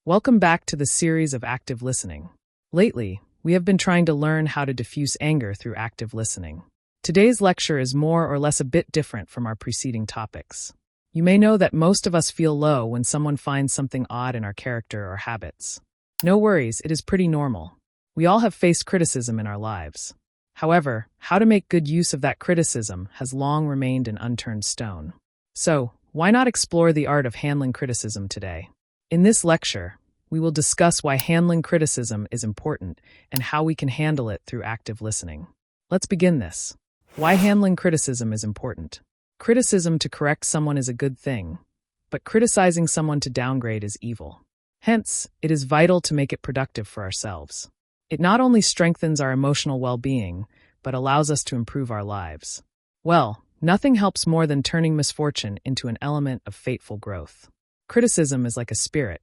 Welcome back to the series of active listening. Lately, we have been trying to learn how to diffuse anger through active listening. Today's lecture is more or less a bit different from our preceding topics. You may know that most of us feel low when someone finds something odd in our character or habits. No worries, it is pretty normal. We all have faced criticism in our lives. However, how to make good use of that criticism has long remained an unturned stone. So, why not explore the art of handling criticism today? In this lecture, we will discuss why handling criticism is important and how we can handle it through active listening. Let's begin this. Why handling criticism is important. Criticism to correct someone is a good thing, but criticizing someone to downgrade is evil. Hence, it is vital to make it productive for ourselves. It not only strengthens our emotional well-being, but allows us to improve our lives. Well, nothing helps more than turning misfortune into an element of fateful growth. Criticism is like a spirit.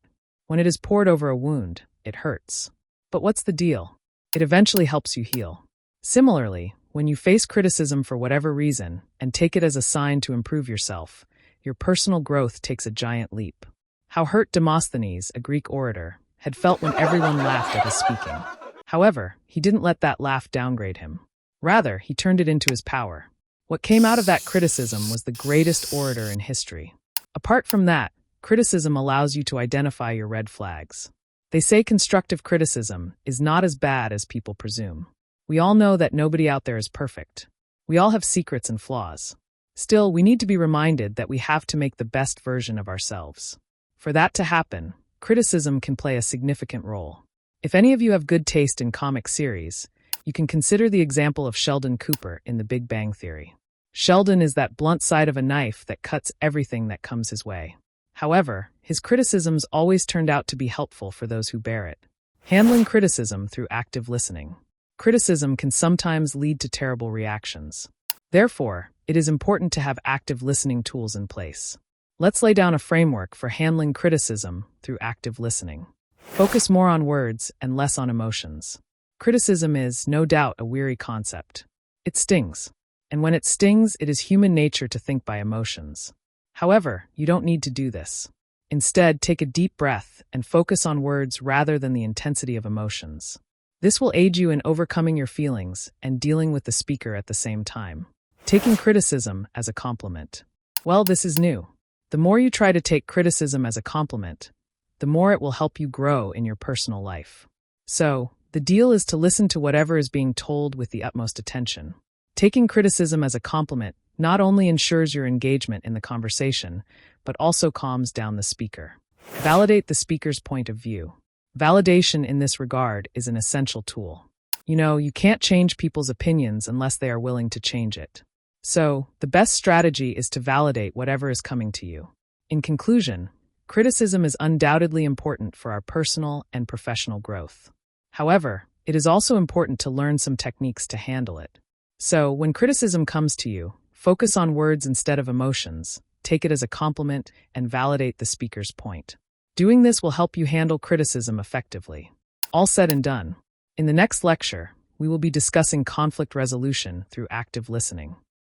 When it is poured over a wound, it hurts. But what's the deal? It eventually helps you heal. Similarly, when you face criticism for whatever reason and take it as a sign to improve yourself, your personal growth takes a giant leap. How hurt Demosthenes, a Greek orator, had felt when everyone laughed at his speaking. However, he didn't let that laugh downgrade him. Rather, he turned it into his power. What came out of that criticism was the greatest orator in history. Apart from that, criticism allows you to identify your red flags. They say constructive criticism is not as bad as people presume. We all know that nobody out there is perfect. We all have secrets and flaws. Still, we need to be reminded that we have to make the best version of ourselves. For that to happen, criticism can play a significant role. If any of you have good taste in comic series, you can consider the example of Sheldon Cooper in The Big Bang Theory. Sheldon is that blunt side of a knife that cuts everything that comes his way. However, his criticisms always turned out to be helpful for those who bear it. Handling criticism through active listening. Criticism can sometimes lead to terrible reactions. Therefore, it is important to have active listening tools in place. Let's lay down a framework for handling criticism through active listening. Focus more on words and less on emotions. Criticism is, no doubt, a weary concept. It stings. And when it stings, it is human nature to think by emotions. However, you don't need to do this. Instead, take a deep breath and focus on words rather than the intensity of emotions. This will aid you in overcoming your feelings and dealing with the speaker at the same time. Taking criticism as a compliment. Well, this is new. The more you try to take criticism as a compliment, the more it will help you grow in your personal life. So, the deal is to listen to whatever is being told with the utmost attention. Taking criticism as a compliment not only ensures your engagement in the conversation, but also calms down the speaker. Validate the speaker's point of view. Validation in this regard is an essential tool. You can't change people's opinions unless they are willing to change it. So, the best strategy is to validate whatever is coming to you. In conclusion, criticism is undoubtedly important for our personal and professional growth. However, it is also important to learn some techniques to handle it. So, when criticism comes to you, focus on words instead of emotions, take it as a compliment, and validate the speaker's point. Doing this will help you handle criticism effectively. All said and done. In the next lecture, we will be discussing conflict resolution through active listening.